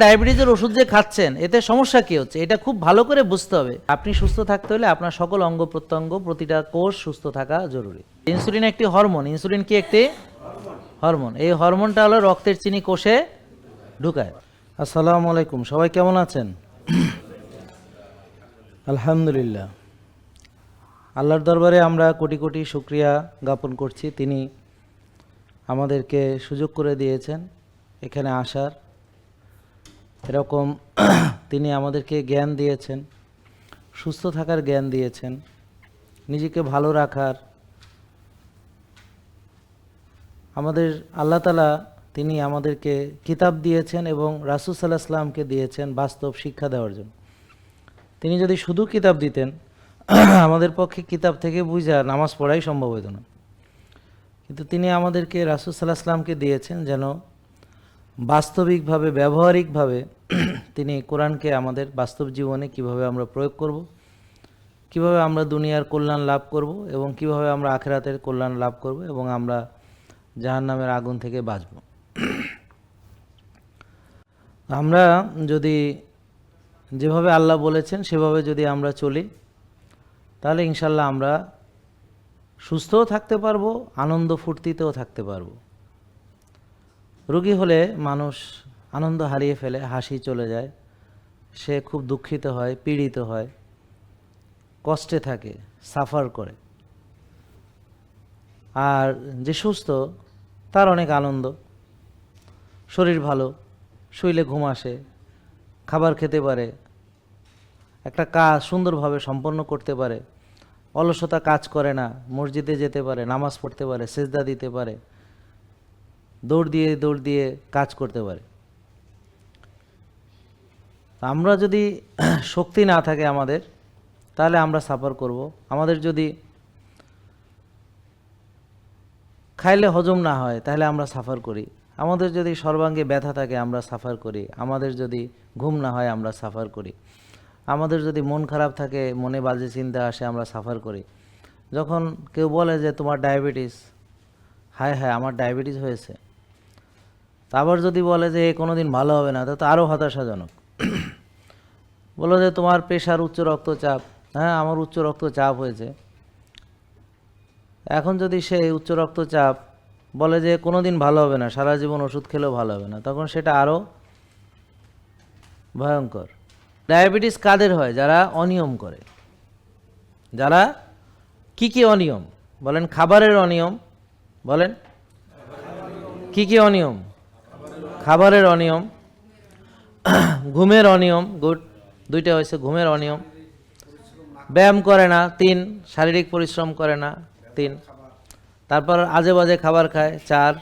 ডায়াবেটিসের ওষুধ যে খাচ্ছেন এতে সমস্যা কি হচ্ছে এটা খুব ভালো করে বুঝতে হবে। আপনি সুস্থ থাকতে হলে আপনার সকল অঙ্গ প্রত্যঙ্গ প্রতিটা কোষ সুস্থ থাকা জরুরি। ইনসুলিন একটি হরমোন। ইনসুলিন কি একটি হরমোন? এই হরমোনটা হলো রক্তের চিনি কোষে ঢুকায়। আসসালামু আলাইকুম, সবাই কেমন আছেন? আলহামদুলিল্লাহ, আল্লাহর দরবারে আমরা কোটি কোটি শুকরিয়া জ্ঞাপন করছি। তিনি আমাদেরকে সুযোগ করে দিয়েছেন এখানে আসার, এরকম তিনি আমাদেরকে জ্ঞান দিয়েছেন, সুস্থ থাকার জ্ঞান দিয়েছেন, নিজেকে ভালো রাখার। আমাদের আল্লাহ তাআলা তিনি আমাদেরকে কিতাব দিয়েছেন এবং রাসূল সাল্লাল্লাহু আলাইহি ওয়াসাল্লামকে দিয়েছেন বাস্তব শিক্ষা দেওয়ার জন্য। তিনি যদি শুধু কিতাব দিতেন আমাদের পক্ষে কিতাব থেকে বুঝা নামাজ পড়াই সম্ভব হতো না। কিন্তু তিনি আমাদেরকে রাসূল সাল্লাল্লাহু আলাইহি ওয়াসাল্লামকে দিয়েছেন যেন বাস্তবিকভাবে ব্যবহারিকভাবে তিনি কোরআনকে আমাদের বাস্তব জীবনে কিভাবে আমরা প্রয়োগ করব, কিভাবে আমরা দুনিয়ার কল্যাণ লাভ করব এবং কিভাবে আমরা আখিরাতের কল্যাণ লাভ করব এবং আমরা জাহান্নামের আগুন থেকে বাঁচব। আমরা যদি যেভাবে আল্লাহ বলেছেন সেভাবে যদি আমরা চলি তাহলে ইনশাল্লাহ আমরা সুস্থও থাকতে পারবো, আনন্দ ফুর্তিতেও থাকতে পারবো। রোগী হলে মানুষ আনন্দ হারিয়ে ফেলে, হাসি চলে যায়, সে খুব দুঃখিত হয়, পীড়িত হয়, কষ্টে থাকে, সাফার করে। আর যে সুস্থ তার অনেক আনন্দ, শরীর ভালো, শুইলে ঘুম আসে, খাবার খেতে পারে, একটা কাজ সুন্দরভাবে সম্পন্ন করতে পারে, অলসতা কাজ করে না, মসজিদে যেতে পারে, নামাজ পড়তে পারে, সেজদা দিতে পারে, দৌড় দিয়ে কাজ করতে পারে। আমরা যদি শক্তি না থাকে আমাদের, তাহলে আমরা সাফার করব। আমাদের যদি খাইলে হজম না হয় তাহলে আমরা সাফার করি। আমাদের যদি সর্বাঙ্গে ব্যথা থাকে আমরা সাফার করি। আমাদের যদি ঘুম না হয় আমরা সাফার করি। আমাদের যদি মন খারাপ থাকে, মনে বাজে চিন্তা আসে, আমরা সাফার করি। যখন কেউ বলে যে তোমার ডায়াবেটিস, হায় হায় আমার ডায়াবেটিস হয়েছে, আবার যদি বলে যে কোনোদিন ভালো হবে না, তো আরও হতাশাজনক। বলো যে তোমার প্রেশার, উচ্চ রক্তচাপ, হ্যাঁ আমার উচ্চ রক্তচাপ হয়েছে। এখন যদি সে উচ্চ রক্তচাপ বলে যে কোনোদিন ভালো হবে না, সারা জীবন ওষুধ খেলেও ভালো হবে না, তখন সেটা আরও ভয়ঙ্কর। ডায়াবেটিস কাদের হয়? যারা অনিয়ম করে। যারা কি অনিয়ম বলেন? খাবারের অনিয়ম বলেন। কি অনিয়ম? খাবারের অনিয়ম, ঘুমের অনিয়ম, গুড, দুইটা হয়েছে। ঘুমের অনিয়ম, ব্যায়াম করে না 3, শারীরিক পরিশ্রম করে না 3, তারপর আজে বাজে খাবার খায় 4,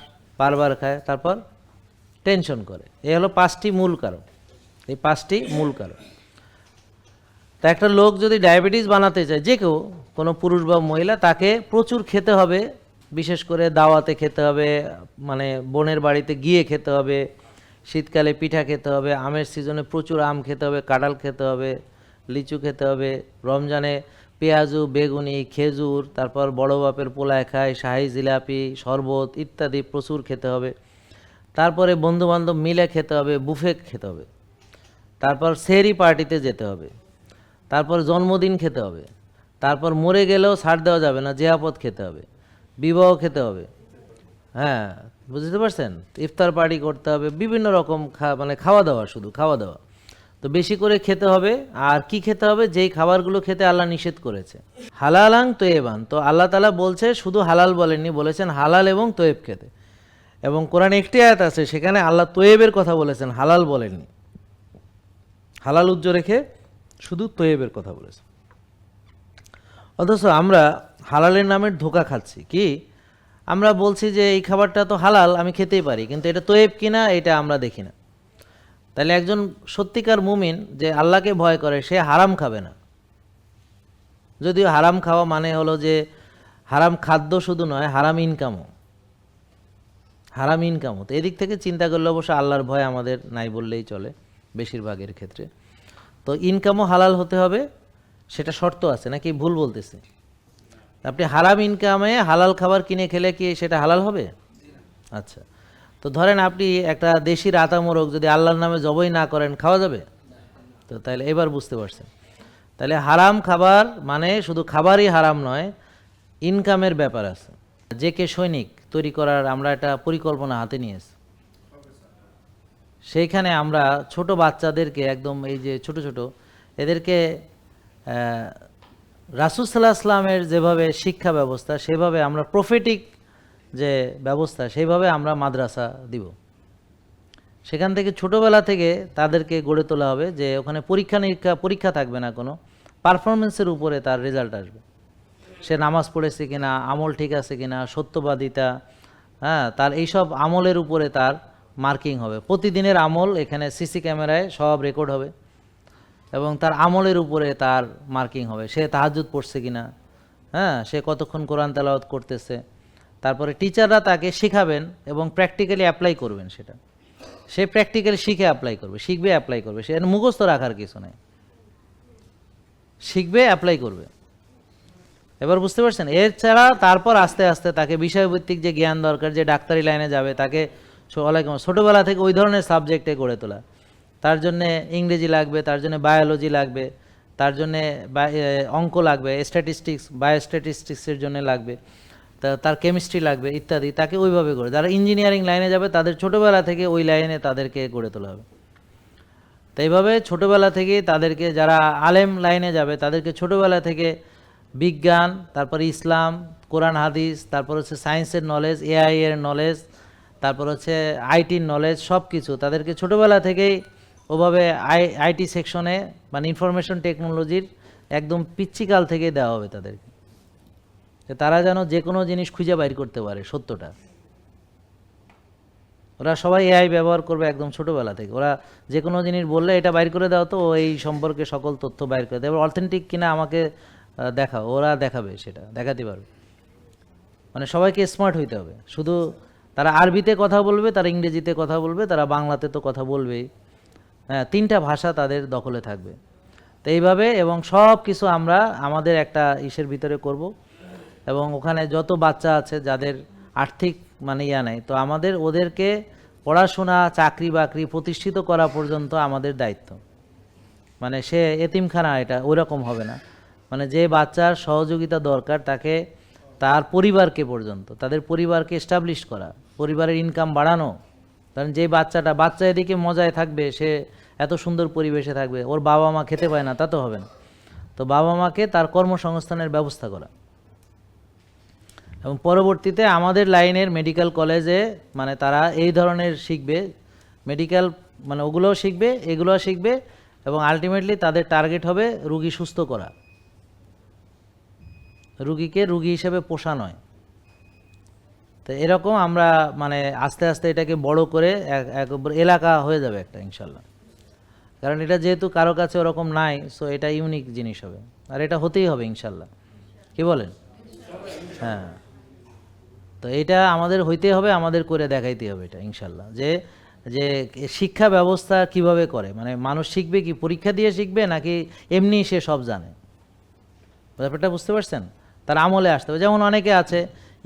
বারবার খায়, তারপর টেনশন করে। এই হলো 5টি মূল কারণ। এই 5টি মূল কারণ। তা একটা লোক যদি ডায়াবেটিস বানাতে চায়, যে কেউ, কোনো পুরুষ বা মহিলা, তাকে প্রচুর খেতে হবে। বিশেষ করে দাওয়াতে খেতে হবে, মানে বোনের বাড়িতে গিয়ে খেতে হবে, শীতকালে পিঠা খেতে হবে, আমের সিজনে প্রচুর আম খেতে হবে, কাঁঠাল খেতে হবে, লিচু খেতে হবে, রমজানে পেঁয়াজু, বেগুনি, খেজুর, তারপর বড় বাপের পোলায় খায়, শাহি জিলাপি, শরবত ইত্যাদি প্রচুর খেতে হবে। তারপরে বন্ধুবান্ধব মিলে খেতে হবে, বুফে খেতে হবে, তারপর সেহরি পার্টিতে যেতে হবে, তারপর জন্মদিন খেতে হবে, তারপর মরে গেলেও ছাড় দেওয়া যাবে না, জিয়াপদ খেতে হবে, বিবাহ খেতে হবে, হ্যাঁ বুঝতে পারছেন, ইফতার পার্টি করতে হবে, বিভিন্ন রকম মানে খাওয়া দাওয়া, শুধু খাওয়া দাওয়া। তো বেশি করে খেতে হবে। আর কি খেতে হবে? যেই খাবারগুলো খেতে আল্লাহ নিষেধ করেছে, হালালাং তয়েবান। তো আল্লাহ তাআলা বলছে, শুধু হালাল বলেননি, বলেছেন হালাল এবং তয়েব খেতে। এবং কোরআনে একটি আয়াত আছে সেখানে আল্লাহ তয়েবের কথা বলেছেন, হালাল বলেননি। হালাল উজ্জ্ব রেখে শুধু তয়েবের কথা বলেছে। অথচ আমরা হালালের নামের ধোঁকা খাচ্ছি। কি? আমরা বলছি যে এই খাবারটা তো হালাল, আমি খেতেই পারি, কিন্তু এটা তয়েব কিনা এটা আমরা দেখি না। তাহলে একজন সত্যিকার মুমিন যে আল্লাহকে ভয় করে, সে হারাম খাবে না। যদিও হারাম খাওয়া মানে হলো যে হারাম খাদ্য শুধু নয়, হারাম ইনকামও। হারাম ইনকামও। তো এদিক থেকে চিন্তা করলে অবশ্য আল্লাহর ভয় আমাদের নাই বললেই চলে বেশিরভাগের ক্ষেত্রে। তো ইনকামও হালাল হতে হবে, সেটা শর্ত আছে, নাকি ভুল বলতেছি? আপনি হারাম ইনকামে হালাল খাবার কিনে খেলে কি সেটা হালাল হবে? আচ্ছা, তো ধরেন আপনি একটা দেশি রাতা মোরগ যদি আল্লাহর নামে জবাই না করেন, খাওয়া যাবে? তো তাহলে এবার বুঝতে পারছেন। তাহলে হারাম খাবার মানে শুধু খাবারই হারাম নয়, ইনকামের ব্যাপার আছে। যে কে সৈনিক তৈরি করার আমরা একটা পরিকল্পনা হাতে নিয়েছি। সেইখানে আমরা ছোট বাচ্চাদেরকে একদম এই যে ছোট ছোট এদেরকে রাসূল সাল্লাল্লাহু আলাইহি ওয়াসাল্লামের যেভাবে শিক্ষা ব্যবস্থা সেভাবে আমরা প্রফেটিক যে ব্যবস্থা সেইভাবে আমরা মাদ্রাসা দিব। সেখান থেকে ছোটোবেলা থেকে তাদেরকে গড়ে তোলা হবে যে ওখানে পরীক্ষা থাকবে না, কোনো পারফরমেন্সের উপরে তার রেজাল্ট আসবে। সে নামাজ পড়েছে কিনা, আমল ঠিক আছে কিনা, সত্যবাদিতা, হ্যাঁ, তার এইসব আমলের উপরে তার মার্কিং হবে। প্রতিদিনের আমল এখানে সিসি ক্যামেরায় সব রেকর্ড হবে এবং তার আমলের উপরে তার মার্কিং হবে। সে তাহাজ্জুদ পড়ছে কিনা, হ্যাঁ, সে কতক্ষণ কোরআন তেলাওয়াত করতেছে। তারপরে টিচাররা তাকে শেখাবেন এবং প্র্যাকটিক্যালি অ্যাপ্লাই করবেন। সেটা সে প্র্যাকটিক্যালি শিখে অ্যাপ্লাই করবে, শিখবে অ্যাপ্লাই করবে। সে মুখস্থ রাখার কিছু নেই, শিখবে অ্যাপ্লাই করবে। এবার বুঝতে পারছেন? এর ছাড়া তারপর আস্তে আস্তে তাকে বিষয়ভিত্তিক যে জ্ঞান দরকার, যে ডাক্তারি লাইনে যাবে, তাকে ছোটোবেলা থেকে ওই ধরনের সাবজেক্টে গড়ে তোলা। তার জন্যে ইংরেজি লাগবে, তার জন্য বায়োলজি লাগবে, তার জন্যে অঙ্ক লাগবে, বায়োস্ট্যাটিস্টিক্সের জন্য লাগবে, তার কেমিস্ট্রি লাগবে ইত্যাদি। তাকে ওইভাবে করে, যারা ইঞ্জিনিয়ারিং লাইনে যাবে তাদের ছোটোবেলা থেকে ওই লাইনে তাদেরকে গড়ে তোলা হবে। তো এইভাবে ছোটোবেলা থেকে তাদেরকে, যারা আলেম লাইনে যাবে তাদেরকে ছোটোবেলা থেকে বিজ্ঞান, তারপরে ইসলাম, কোরআন হাদিস, তারপর হচ্ছে সায়েন্সের নলেজ, এআই এর নলেজ, তারপর হচ্ছে আইটির নলেজ, সব কিছু তাদেরকে ছোটোবেলা থেকেই ওভাবে আইটি সেকশনে মানে ইনফরমেশন টেকনোলজির একদম পিচ্চিকাল থেকে দেওয়া হবে তাদেরকে, তারা যেন যে কোনো জিনিস খুঁজে বাইর করতে পারে সত্যটা। ওরা সবাই এআই ব্যবহার করবে একদম ছোটোবেলা থেকে। ওরা যে কোনো জিনিস বললে এটা বাইর করে দাও, তো এই সম্পর্কে সকল তথ্য বাইর করে দেবে। অথেন্টিক কিনা আমাকে দেখাও, ওরা দেখাবে, সেটা দেখাতে পারবে। মানে সবাইকে স্মার্ট হইতে হবে। শুধু তারা আরবিতে কথা বলবে, তারা ইংরেজিতে কথা বলবে, তারা বাংলাতে তো কথা বলবেই, হ্যাঁ, 3টা ভাষা তাদের দখলে থাকবে। তো এইভাবে এবং সব কিছু আমরা আমাদের একটা ইসের ভিতরে করব এবং ওখানে যত বাচ্চা আছে যাদের আর্থিক মানে নেই, তো আমাদের ওদেরকে পড়াশোনা, চাকরি বাকরি প্রতিষ্ঠিত করা পর্যন্ত আমাদের দায়িত্ব। মানে সে এতিমখানা, এটা ওইরকম হবে না। মানে যে বাচ্চার সহযোগিতা দরকার তাকে, তার পরিবারকে পর্যন্ত, তাদের পরিবারকে এস্টাবলিশ করা, পরিবারের ইনকাম বাড়ানো। কারণ যে বাচ্চা এদিকে মজায় থাকবে, সে এত সুন্দর পরিবেশে থাকবে, ওর বাবা মা খেতে পায় না, তা তো হবে না। তো বাবা মাকে তার কর্মসংস্থানের ব্যবস্থা করা। এবং পরবর্তীতে আমাদের লাইনের মেডিকেল কলেজে মানে তারা এই ধরনের শিখবে, মেডিকেল মানে ওগুলোও শিখবে, এগুলোও শিখবে এবং আলটিমেটলি তাদের টার্গেট হবে রুগী সুস্থ করা, রুগীকে রুগী হিসেবে পোষা নয়। তো এরকম আমরা মানে আস্তে আস্তে এটাকে বড় করে একবার এলাকা হয়ে যাবে একটা, ইনশাল্লাহ। কারণ এটা যেহেতু কারো কাছে ওরকম নাই, সো এটা ইউনিক জিনিস হবে, আর এটা হতেই হবে ইনশাল্লাহ। কি বলেন? হ্যাঁ, তো এটা আমাদের হইতে হবে, আমাদের করে দেখাইতে হবে এটা ইনশাল্লাহ। যে যে শিক্ষা ব্যবস্থা কিভাবে করে, মানে মানুষ শিখবে কি পরীক্ষা দিয়ে শিখবে নাকি এমনি সে সব জানে, ব্যাপারটা বুঝতে পারছেন? তার আমলে আসতে হবে। যেমন অনেকে আছে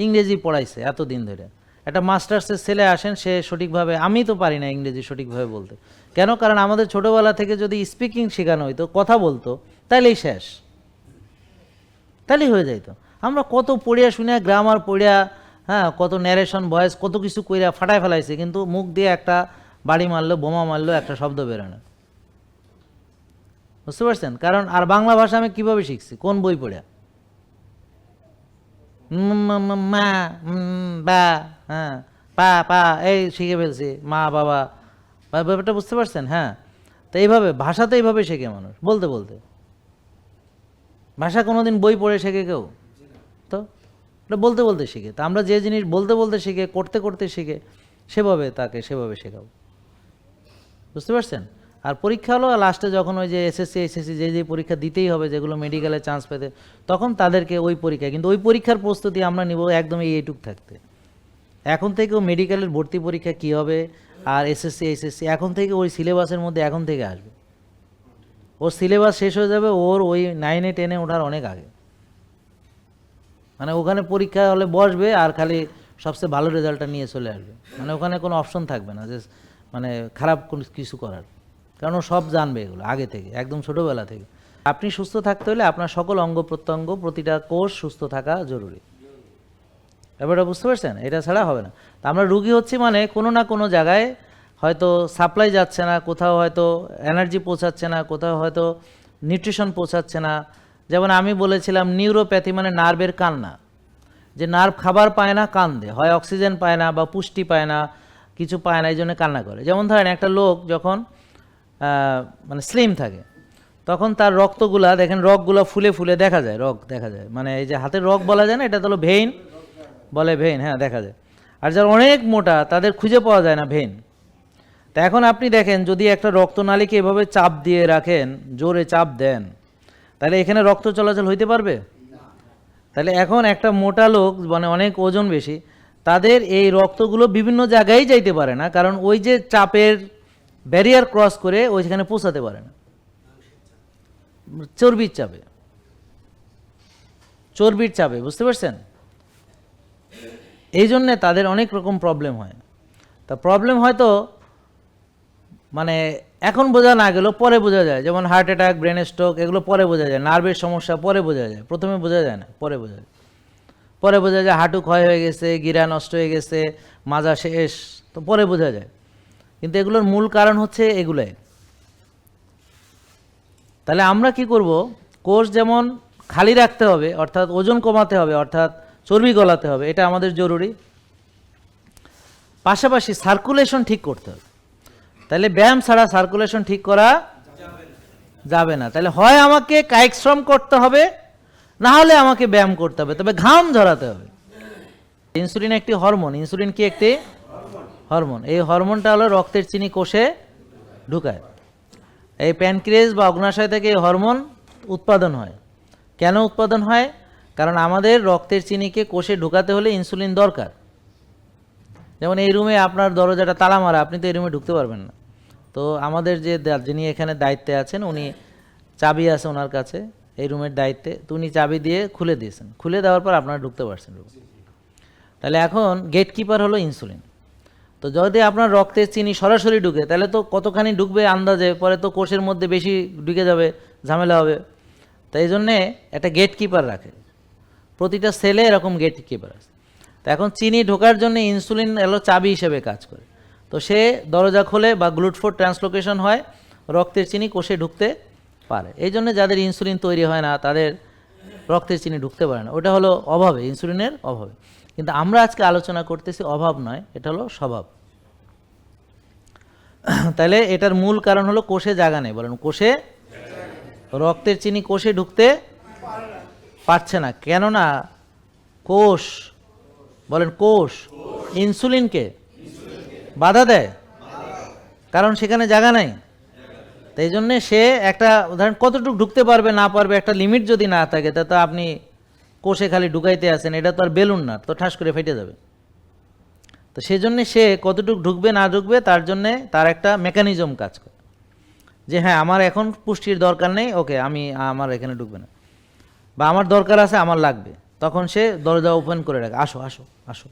ইংরেজি পড়াইছে এতদিন ধরে, একটা মাস্টার্সের ছেলে আসেন, সে সঠিকভাবে, আমি তো পারি না ইংরেজি সঠিকভাবে বলতে। কেন? কারণ আমাদের ছোটোবেলা থেকে যদি স্পিকিং শেখানো হইতো, কথা বলতো, তাইলেই শেষ, তাইলেই হয়ে যাইতো। আমরা কত পড়িয়া শুনিয়া, গ্রামার পড়িয়া, হ্যাঁ, কত ন্যারেশন ভয়েস, কত কিছু কইরা ফাটায় ফেলাইছে, কিন্তু মুখ দিয়ে একটা বাড়ি মারলো, বোমা মারলো, একটা শব্দ বেরোয় না। বুঝতে পারছেন? কারণ আর বাংলা ভাষা আমি কীভাবে শিখছি? কোন বই পড়ে? মা, বা, হ্যাঁ, পা পা, এই শিখে ফেলছি, মা বাবা, ব্যাপারটা বুঝতে পারছেন? হ্যাঁ, তো এইভাবে ভাষা তো এইভাবে শেখে মানুষ, বলতে বলতে। ভাষা কোনোদিন বই পড়ে শেখে কেউ? তো এটা বলতে বলতে শিখে। তা আমরা যে জিনিস বলতে বলতে শিখে, করতে করতে শিখে, সেভাবে তাকে সেভাবে শেখাবো। বুঝতে পারছেন? আর পরীক্ষা হলো লাস্টে, যখন ওই যে এসএসসি এইচএসসি যে পরীক্ষা দিতেই হবে, যেগুলো মেডিকেলে চান্স পেতে, তখন তাদেরকে ওই পরীক্ষা, কিন্তু ওই পরীক্ষার প্রস্তুতি আমরা নিব একদমই এইটুক থাকতে। এখন থেকেও মেডিকেলের ভর্তি পরীক্ষা কী হবে আর এসএসসি এইচএসসি এখন থেকে ওই সিলেবাসের মধ্যে এখন থেকে আসবে। ওর সিলেবাস শেষ হয়ে যাবে ওর ওই 9-এ 10-এ ওঠার অনেক আগে। মানে ওখানে পরীক্ষা হলে বসবে আর খালি সবচেয়ে ভালো রেজাল্টটা নিয়ে চলে আসবে, মানে ওখানে কোনো অপশন থাকবে না যে মানে খারাপ কোনো কিছু করার, কারণ ও সব জানবে এগুলো আগে থেকে, একদম ছোটোবেলা থেকে। আপনি সুস্থ থাকতে হলে আপনার সকল অঙ্গ প্রত্যঙ্গ, প্রতিটা কোষ সুস্থ থাকা জরুরি। ব্যাপারটা বুঝতে পারছেন? এটা ছাড়া হবে না। তা আমরা রুগী হচ্ছি মানে কোনো না কোনো জায়গায় হয়তো সাপ্লাই যাচ্ছে না, কোথাও হয়তো এনার্জি পৌঁছাচ্ছে না, কোথাও হয়তো নিউট্রিশন পৌঁছাচ্ছে না। যেমন আমি বলেছিলাম নিউরোপ্যাথি মানে নার্ভের কান্না, যে নার্ভ খাবার পায় না, কান্দে, হয় অক্সিজেন পায় না বা পুষ্টি পায় না, কিছু পায় না, এই জন্য কান্না করে। যেমন ধরেন একটা লোক যখন মানে স্লিম থাকে তখন তার রক্তগুলা দেখেন, রগগুলো ফুলে ফুলে দেখা যায়, রগ দেখা যায়, মানে এই যে হাতের রগ বলা যায় না, এটা তো হলো ভেইন বলে, ভেইন, হ্যাঁ দেখা যায়। আর যারা অনেক মোটা তাদের খুঁজে পাওয়া যায় না ভেইন। তা এখন আপনি দেখেন যদি একটা রক্তনালীকে এভাবে চাপ দিয়ে রাখেন, জোরে চাপ দেন, তাহলে এখানে রক্ত চলাচল হইতে পারবে? তাহলে এখন একটা মোটা লোক মানে অনেক ওজন বেশি, তাদের এই রক্তগুলো বিভিন্ন জায়গায় যাইতে পারে না, কারণ ওই যে চাপের ব্যারিয়ার ক্রস করে ওইখানে পৌঁছাতে পারে না, চর্বির চাপে, চর্বির চাপে, বুঝতে পারছেন? এই জন্যে তাদের অনেক রকম প্রবলেম হয়। তা প্রবলেম হয়তো মানে এখন বোঝা না গেলেও পরে বোঝা যায়, যেমন হার্ট অ্যাটাক, ব্রেন স্ট্রোক, এগুলো পরে বোঝা যায়। নার্ভের সমস্যা পরে বোঝা যায়, প্রথমে বোঝা যায় না, পরে বোঝা যায়। পরে বোঝা যায় হাঁটু ক্ষয় হয়ে গেছে, গিরা নষ্ট হয়ে গেছে, মাজা শেষ, তো পরে বোঝা যায়। কিন্তু এগুলোর মূল কারণ হচ্ছে এগুলাই। তাহলে আমরা কি করব? কোষ যেমন খালি রাখতে হবে, অর্থাৎ ওজন কমাতে হবে, অর্থাৎ চর্বি গলাতে হবে, এটা আমাদের জরুরি। পাশাপাশি সার্কুলেশন ঠিক করতে হবে। তাহলে ব্যায়াম ছাড়া সার্কুলেশন ঠিক করা যাবে না। তাহলে হয় আমাকে কায়িক শ্রম করতে হবে, না হলে আমাকে ব্যায়াম করতে হবে, তবে ঘাম ঝরাতে হবে। ইনসুলিন একটি হরমোন। ইনসুলিন কি একটি হরমোন? এই হরমোনটা হলো রক্তের চিনি কোষে ঢুকায়। এই প্যানক্রিয়াস বা অগ্নাশয় থেকে এই হরমোন উৎপাদন হয়। কেন উৎপাদন হয়? কারণ আমাদের রক্তের চিনিকে কোষে ঢুকাতে হলে ইনসুলিন দরকার। যেমন এই রুমে আপনার দরজাটা তালা মারা, আপনি তো এই রুমে ঢুকতে পারবেন না। তো আমাদের যিনি এখানে দায়িত্বে আছেন, উনি চাবি আছে ওনার কাছে এই রুমের দায়িত্বে, তো উনি চাবি দিয়ে খুলে দিয়েছেন, খুলে দেওয়ার পর আপনারা ঢুকতে পারছেন রুমে। তাহলে এখন গেটকিপার হলো ইনসুলিন। তো যদি আপনার রক্তের চিনি সরাসরি ঢুকে, তাহলে তো কতখানি ঢুকবে আন্দাজে, পরে তো কোষের মধ্যে বেশি ঢুকে যাবে, ঝামেলা হবে। তাই এই জন্যে একটা গেটকিপার রাখে, প্রতিটা সেলে এরকম গেটকিপার আছে। তো এখন চিনি ঢোকার জন্য ইনসুলিন এলো চাবি হিসেবে কাজ করে। তো সে দরজা খোলে বা গ্লুট4 ট্রান্সলোকেশন হয়, রক্তের চিনি কোষে ঢুকতে পারে। এই জন্য যাদের ইনসুলিন তৈরি হয় না তাদের রক্তের চিনি ঢুকতে পারে না, ওটা হলো অভাবে, ইনসুলিনের অভাবে। কিন্তু আমরা আজকে আলোচনা করতেছি অভাব নয়, এটা হলো স্বভাব। তাহলে এটার মূল কারণ হলো কোষে জায়গা নেই। বলেন, কোষে রক্তের চিনি কোষে ঢুকতে পারছে না। কেননা কোষ, বলেন কোষ ইনসুলিনকে বাধা দেয়, কারণ সেখানে জায়গা নাই। তাই জন্যে সে একটা ধরেন কতটুকু ঢুকতে পারবে না পারবে একটা লিমিট যদি না থাকে, তা তো আপনি কোষে খালি ঢুকাইতে আছেন, এটা তো আর বেলুন না, তো ঠাস করে ফেটে যাবে। তো সেই জন্যে সে কতটুকু ঢুকবে না ঢুকবে তার জন্যে তার একটা মেকানিজম কাজ করে, যে হ্যাঁ আমার এখন পুষ্টির দরকার নেই, ওকে আমার এখানে ঢুকবে না, বা আমার দরকার আছে, আমার লাগবে, তখন সে দরজা ওপেন করে রাখে, আসো আসো আসো।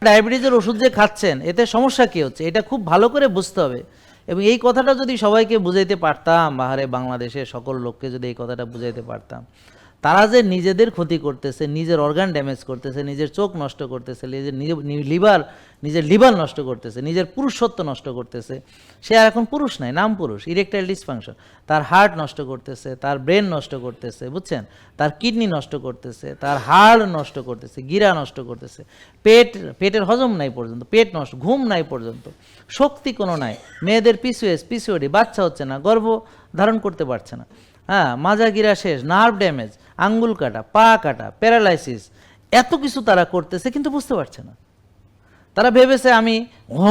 ডায়াবেটিসের ওষুধ যে খাচ্ছেন এতে সমস্যা কী হচ্ছে এটা খুব ভালো করে বুঝতে হবে। এবং এই কথাটা যদি সবাইকে বুঝাইতে পারতাম, বাহারে বাংলাদেশের সকল লোককে যদি এই কথাটা বুঝাইতে পারতাম, তারা যে নিজেদের ক্ষতি করতেছে, নিজের অর্গান ড্যামেজ করতেছে, নিজের চোখ নষ্ট করতেছে, নিজের লিভার নষ্ট করতেছে, নিজের পুরুষত্ব নষ্ট করতেছে, সে আর এখন পুরুষ নাই, নাম পুরুষ, ইরেকটাইল ডিসফাংশন, তার হার্ট নষ্ট করতেছে, তার ব্রেন নষ্ট করতেছে, বুঝছেন, তার কিডনি নষ্ট করতেছে, তার হাড় নষ্ট করতেছে, গিরা নষ্ট করতেছে, পেটের হজম নাই পর্যন্ত, পেট নষ্ট, ঘুম নাই পর্যন্ত, শক্তি কোনো নাই, মেয়েদের পিসিওডি, বাচ্চা হচ্ছে না, গর্ভ ধারণ করতে পারছে না, হ্যাঁ, মাজা গিরা শেষ, নার্ভ ড্যামেজ, আঙ্গুল কাটা, পা কাটা, প্যারালাইসিস, এত কিছু তারা করতেছে কিন্তু বুঝতে পারছে না। তারা ভেবেছে আমি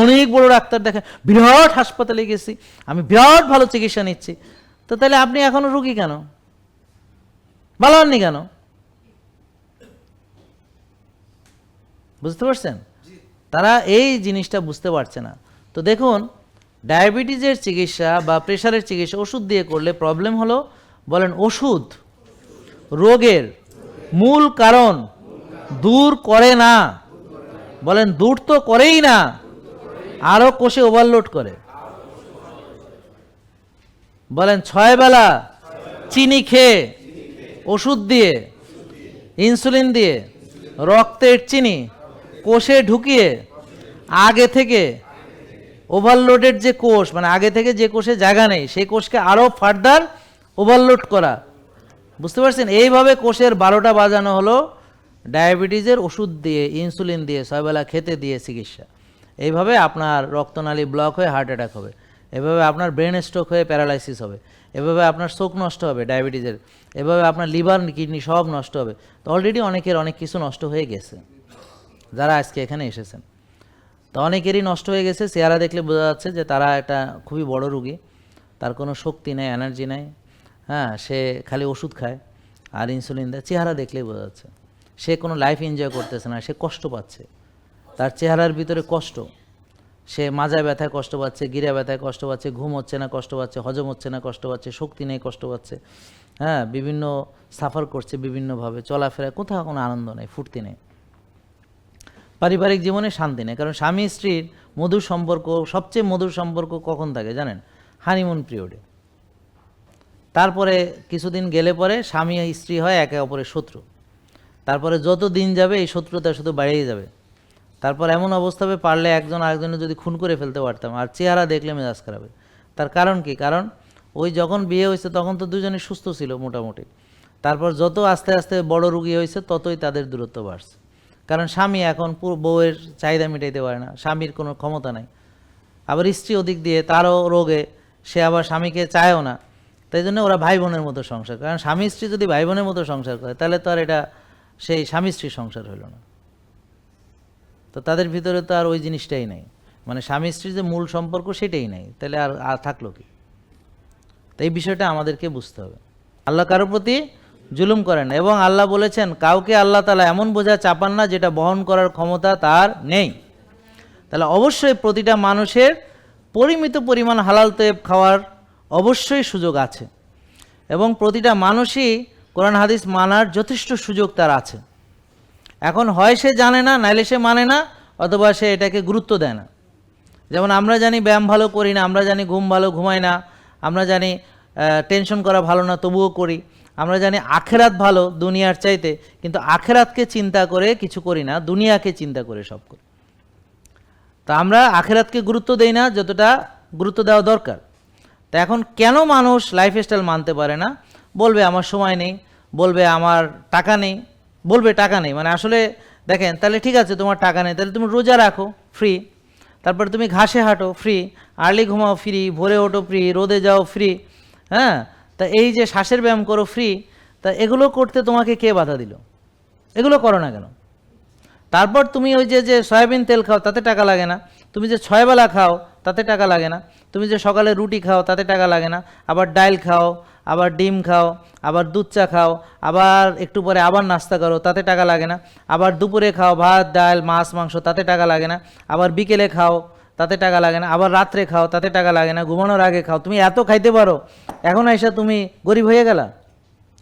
অনেক বড় ডাক্তার দেখে, বিরাট হাসপাতালে গেছি, আমি বিরাট ভালো চিকিৎসা নিচ্ছি। তো তাহলে আপনি এখনো রুগী কেন, ভালো হননি কেন? বুঝতে পারছেন? তারা এই জিনিসটা বুঝতে পারছে না। তো দেখুন, ডায়াবেটিসের চিকিৎসা বা প্রেশারের চিকিৎসা ওষুধ দিয়ে করলে প্রবলেম হলো, বলেন ওষুধ রোগের মূল কারণ দূর করে না, বলেন দূর তো করেই না, আরো কোষে ওভারলোড করে। বলেন 6 বেলা চিনি খেয়ে, ওষুধ দিয়ে, ইনসুলিন দিয়ে, রক্তের চিনি কোষে ঢুকিয়ে আগে থেকে ওভারলোডেড যে কোষ, মানে আগে থেকে যে কোষে জায়গা নেই সেই কোষকে আরো ফার্দার ওভারলোড করা। বুঝতে পারছেন? এইভাবে কোষের 12টা বাজানো হলো ডায়াবেটিসের ওষুধ দিয়ে, ইনসুলিন দিয়ে, 6 বেলা খেতে দিয়ে চিকিৎসা। এইভাবে আপনার রক্তনালী ব্লক হয়ে হার্ট অ্যাটাক হবে, এভাবে আপনার ব্রেন স্ট্রোক হয়ে প্যারালাইসিস হবে, এভাবে আপনার চোখ নষ্ট হবে ডায়াবেটিসের, এভাবে আপনার লিভার কিডনি সব নষ্ট হবে। তো অলরেডি অনেকের অনেক কিছু নষ্ট হয়ে গেছে যারা আজকে এখানে এসেছেন। তো অনেকেরই নষ্ট হয়ে গেছে, চেহারা দেখলে বোঝা যাচ্ছে যে তারা একটা খুবই বড় রুগী, তার কোনো শক্তি নেই, এনার্জি নেই, হ্যাঁ, সে খালি ওষুধ খায় আর ইনসুলিন দেয়, চেহারা দেখলেই বোঝা যাচ্ছে। সে কোনো লাইফ এনজয় করতেছে না, সে কষ্ট পাচ্ছে, তার চেহারার ভিতরে কষ্ট, সে মাজা ব্যথায় কষ্ট পাচ্ছে, গিরা ব্যথায় কষ্ট পাচ্ছে, ঘুম হচ্ছে না কষ্ট পাচ্ছে, হজম হচ্ছে না কষ্ট পাচ্ছে, শক্তি নেই কষ্ট পাচ্ছে, হ্যাঁ, বিভিন্ন সাফার করছে বিভিন্নভাবে, চলাফেরা কোথাও কোনো আনন্দ নেই, ফুর্তি নেই, পারিবারিক জীবনে শান্তি নেই। কারণ স্বামী স্ত্রীর মধুর সম্পর্ক, সবচেয়ে মধুর সম্পর্ক কখন থাকে জানেন? হানিমুন পিরিয়ডে। তারপরে কিছুদিন গেলে পরে স্বামী স্ত্রী হয় একে অপরের শত্রু। তারপরে যত দিন যাবে এই শত্রুতা শুধু বাড়িয়ে যাবে। তারপর এমন অবস্থা হবে পারলে একজন আরেকজনের যদি খুন করে ফেলতে পারতাম, আর চেহারা দেখলে মেজাজ খারাপ। তার কারণ কি? কারণ ওই যখন বিয়ে হয়েছে তখন তো দুজনে সুস্থ ছিল মোটামুটি, তারপর যত আস্তে আস্তে বড় রুগী হয়েছে ততই তাদের দূরত্ব বাড়ছে। কারণ স্বামী এখন পুরো বউয়ের চাহিদা মেটাইতে পারে না, স্বামীর কোনো ক্ষমতা নাই। আবার স্ত্রী ওদিক দিয়ে তারও রোগে, সে আবার স্বামীকে চায়ও না। তাই জন্য ওরা ভাই বোনের মতো সংসার, কারণ স্বামী স্ত্রী যদি ভাই বোনের মতো সংসার করে তাহলে তো আর এটা সেই স্বামী স্ত্রীর সংসার হইল না। তো তাদের ভিতরে তো আর ওই জিনিসটাই নেই, মানে স্বামী স্ত্রীর যে মূল সম্পর্ক সেটাই নেই, তাহলে আর থাকলো কি? তো এই বিষয়টা আমাদেরকে বুঝতে হবে। আল্লাহ কারোর প্রতি জুলুম করেন না, এবং আল্লাহ বলেছেন কাউকে আল্লাহ তাআলা এমন বোঝা চাপান না যেটা বহন করার ক্ষমতা তার নেই। তাহলে অবশ্যই প্রতিটা মানুষের পরিমিত পরিমাণ হালাল তৈব খাওয়ার অবশ্যই সুযোগ আছে, এবং প্রতিটা মানুষই কোরআন হাদিস মানার যথেষ্ট সুযোগ তার আছে। এখন হয় সে জানে না, নাইলে সে মানে না, অথবা সে এটাকে গুরুত্ব দেয় না। যেমন আমরা জানি ব্যায়াম ভালো করি না, আমরা জানি ঘুম ভালো ঘুমাই না, আমরা জানি টেনশন করা ভালো না তবুও করি, আমরা জানি আখেরাত ভালো দুনিয়ার চাইতে, কিন্তু আখেরাতকে চিন্তা করে কিছু করি না, দুনিয়াকে চিন্তা করে সব করি। তা আমরা আখেরাতকে গুরুত্ব দেই না যতটা গুরুত্ব দেওয়া দরকার। তা এখন কেন মানুষ লাইফস্টাইল মানতে পারে না? বলবে আমার সময় নেই, বলবে আমার টাকা নেই, বলবে টাকা নেই। মানে আসলে দেখেন, তাহলে ঠিক আছে তোমার টাকা নেই, তাহলে তুমি রোজা রাখো ফ্রি, তারপরে তুমি ঘাসে হাঁটো ফ্রি, আর্লি ঘুমাও ফ্রি, ভোরে ওঠো ফ্রি, রোদে যাও ফ্রি, হ্যাঁ, তা এই যে শ্বাসের ব্যায়াম করো ফ্রি, তা এগুলো করতে তোমাকে কে বাধা দিল? এগুলো করো না কেন? তারপর তুমি ওই যে সয়াবিন তেল খাও তাতে টাকা লাগে না, তুমি যে 6 বেলা খাও তাতে টাকা লাগে না, তুমি যে সকালে রুটি খাও তাতে টাকা লাগে না, আবার ডাল খাও, আবার ডিম খাও, আবার দুধ চা খাও, আবার একটু পরে আবার নাস্তা করো তাতে টাকা লাগে না, আবার দুপুরে খাও ভাত ডাল মাছ মাংস তাতে টাকা লাগে না, আবার বিকেলে খাও তাতে টাকা লাগে না, আবার রাত্রে খাও তাতে টাকা লাগে না, ঘুমানোর আগে খাও। তুমি এত খাইতে পারো, এখন এসে তুমি গরিব হয়ে গেলা?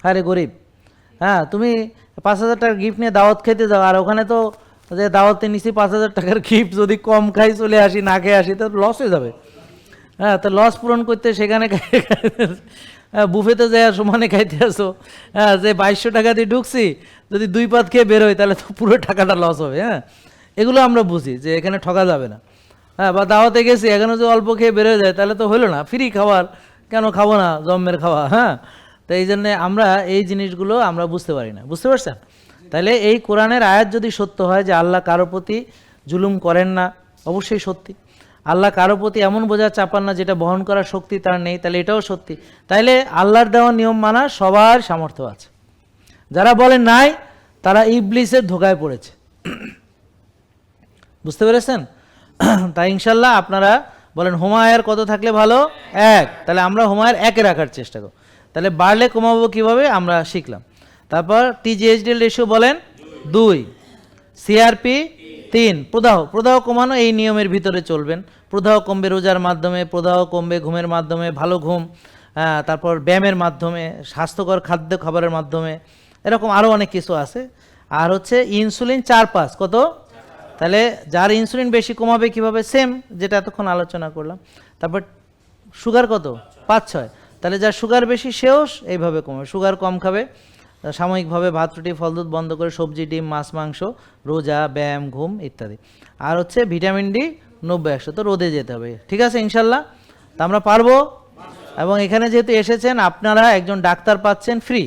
আরে গরিব, হ্যাঁ, তুমি 5,000 টাকার গিফট নিয়ে দাওয়াত খেতে যাও, আর ওখানে তো যে দাওয়াতে নিছি 5,000 টাকার গিফট, যদি কম খাই চলে আসি, না খেয়ে আসি, তো লস হয়ে যাবে। হ্যাঁ, তো লস পূরণ করতে সেখানে বুফেতে যাই সমানে খাইতে আসো, হ্যাঁ, যে 2200 টাকা দিয়ে ঢুকছি, যদি 2 পাত খেয়ে বেরোয় তাহলে তো পুরো টাকাটা লস হবে। হ্যাঁ, এগুলো আমরা বুঝি যে এখানে ঠকা যাবে না। হ্যাঁ, বা দাওয়াতে গেছি এখানে যদি অল্প খেয়ে বেরোয় যায় তাহলে তো হলো না, ফ্রি খাবার কেন খাবো না, জম্মের খাওয়া। হ্যাঁ, তো এই জন্যে আমরা এই জিনিসগুলো আমরা বুঝতে পারি না। বুঝতে পারছেন? তাহলে এই কোরআনের আয়াত যদি সত্য হয় যে আল্লাহ কারো প্রতি জুলুম করেন না, অবশ্যই সত্যি। আল্লাহ কারো প্রতি এমন বোঝা চাপান না যেটা বহন করার শক্তি তার নেই, তাহলে এটাও সত্যি। তাইলে আল্লাহর দেওয়া নিয়ম মানা সবার সামর্থ্য আছে। যারা বলে নাই তারা ইবলিসের ধোকায় পড়েছে। বুঝতে পেরেছেন? তাই ইনশাল্লাহ আপনারা বলেন হুমায়ের কত থাকলে ভালো? 1। তাহলে আমরা হুমায়ের 1-এ রাখার চেষ্টা করব। তাহলে বাড়লে কমাবো কিভাবে আমরা শিখলাম। তারপর টিজিএইচডিএল রেশিও বলেন 2, সিআরপি 3, প্রদাহ কমানো এই নিয়মের ভিতরে চলবেন। প্রদাহ কমবে রোজার মাধ্যমে, প্রদাহ কমবে ঘুমের মাধ্যমে, ভালো ঘুম, তারপর ব্যায়ামের মাধ্যমে, স্বাস্থ্যকর খাদ্য খাবারের মাধ্যমে, এরকম আরও অনেক কিছু আছে। আর হচ্ছে ইনসুলিন 4-5, কত? তাহলে যার ইনসুলিন বেশি কমাবে কিভাবে, সেম যেটা এতক্ষণ আলোচনা করলাম। তারপর সুগার কত, 5-6, তাহলে যার সুগার বেশি সেও এইভাবে কমাবে, সুগার কম খাবে, সাময়িকভাবে ভাত রুটি ফল দুধ বন্ধ করে সবজি ডিম মাছ মাংস, রোজা ব্যায়াম ঘুম ইত্যাদি। আর হচ্ছে ভিটামিন ডি 90-100, তো রোদে যেতে হবে, ঠিক আছে ইনশাল্লাহ। তা আমরা পারবো। এবং এখানে যেহেতু এসেছেন আপনারা একজন ডাক্তার পাচ্ছেন ফ্রি,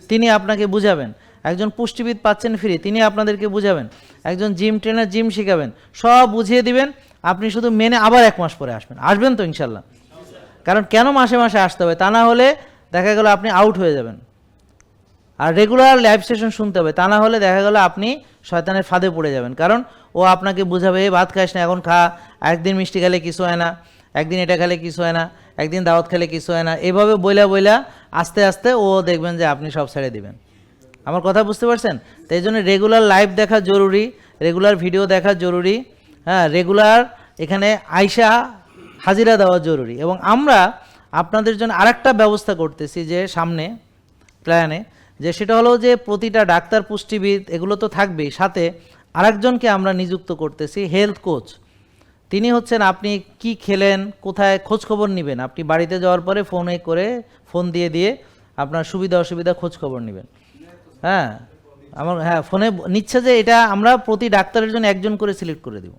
তিনি আপনাকে বুঝাবেন, একজন পুষ্টিবিদ পাচ্ছেন ফ্রি, তিনি আপনাদেরকে বুঝাবেন, একজন জিম ট্রেনার জিম শিখাবেন, সব বুঝিয়ে দিবেন। আপনি শুধু মেনে আবার 1 মাস পরে আসবেন তো ইনশাল্লাহ। কারণ কেন মাসে মাসে আসতে হবে, তা না হলে দেখা গেল আপনি আউট হয়ে যাবেন। আর রেগুলার লাইভ সেশন শুনতে হবে, তা না হলে দেখা গেল আপনি শয়তানের ফাঁদে পড়ে যাবেন। কারণ ও আপনাকে বুঝাবে, ভাত খাইস না এখন খা, একদিন মিষ্টি খেলে কিছু হয় না, একদিন এটা খেলে কিছু হয় না, একদিন দাওয়াত খেলে কিছু হয় না, এভাবে বইলা আস্তে আস্তে ও দেখবেন যে আপনি সব ছেড়ে দিবেন। আমার কথা বুঝতে পারছেন? তো এই জন্য রেগুলার লাইভ দেখা জরুরি, রেগুলার ভিডিও দেখা জরুরি, হ্যাঁ, রেগুলার এখানে আইসা হাজিরা দেওয়া জরুরি। এবং আমরা আপনাদের জন্য আরেকটা ব্যবস্থা করতেছি যে সামনে প্ল্যানে, যে সেটা হলো যে প্রতিটা ডাক্তার পুষ্টিবিদ এগুলো তো থাকবেই, সাথে আরেকজনকে আমরা নিযুক্ত করতেছি হেলথ কোচ। তিনি হচ্ছেন আপনি কি খেলেন, কোথায় খোঁজ খবর নেবেন, আপনি বাড়িতে যাওয়ার পরে ফোন দিয়ে আপনার সুবিধা অসুবিধা খোঁজ খবর নেবেন। হ্যাঁ, ফোনে নিচ্ছে যে এটা আমরা প্রতি ডাক্তারের জন্য একজন করে সিলেক্ট করে দিব।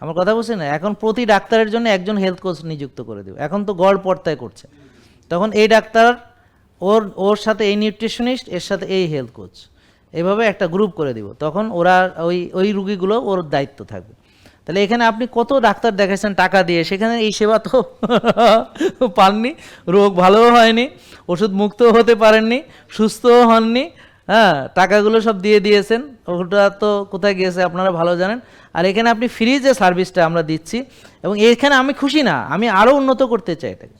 আমার কথা বুঝছেন না? এখন প্রতি ডাক্তারের জন্য একজন হেলথ কোচ নিযুক্ত করে দেব। এখন তো গড় পর্তায় করছে, তখন এই ডাক্তার ওর সাথে এই নিউট্রিশনিস্ট, এর সাথে এই হেলথ কোচ, এভাবে একটা গ্রুপ করে দিব। তখন ওরা ওই রুগীগুলো ওর দায়িত্ব থাকবে। তাহলে এখানে আপনি কত ডাক্তার দেখাচ্ছেন টাকা দিয়ে, সেখানে এই সেবা তো পাননি, রোগ ভালোও হয়নি, ওষুধ মুক্তও হতে পারেননি, সুস্থও হননি, হ্যাঁ, টাকাগুলো সব দিয়ে দিয়েছেন, ওটা তো কোথায় গিয়েছে আপনারা ভালো জানেন। আর এখানে আপনি ফ্রি যে সার্ভিসটা আমরা দিচ্ছি, এবং এখানে আমি খুশি না, আমি আরও উন্নত করতে চাই এটাকে।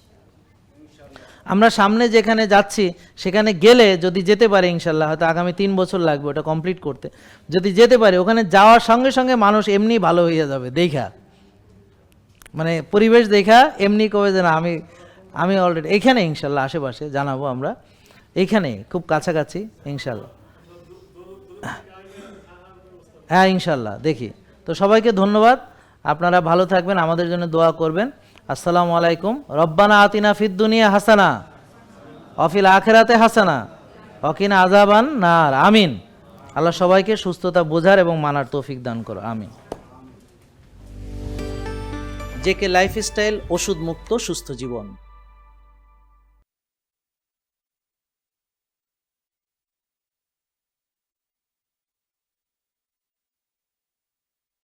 আমরা সামনে যেখানে যাচ্ছি সেখানে গেলে যদি যেতে পারে ইনশাল্লাহ, হয়তো আগামী 3 বছর লাগবে ওটা কমপ্লিট করতে, যদি যেতে পারে ওখানে যাওয়ার সঙ্গে সঙ্গে মানুষ এমনি ভালো হয়ে যাবে দেখা, মানে পরিবেশ দেখা এমনি কবে যে না আমি অলরেডি এইখানে ইনশাল্লাহ আশেপাশে জানাবো আমরা, এইখানে খুব কাছাকাছি ইনশাল্লাহ। হ্যাঁ ইনশাল্লাহ দেখি। তো সবাইকে ধন্যবাদ, আপনারা ভালো থাকবেন, আমাদের জন্য দোয়া করবেন। আসসালামু আলাইকুম। রব্বানা আতিনা ফিদ দুনিয়া হাসানা অফিল আখিরাতে হাসানা ওয়াকিনা আযাবান নার। আমিন। আল্লাহ সবাইকে সুস্থতা বোঝার এবং মানার তৌফিক দান করো, আমিন। জেকে লাইফস্টাইল, ওষুধ মুক্ত সুস্থ জীবন।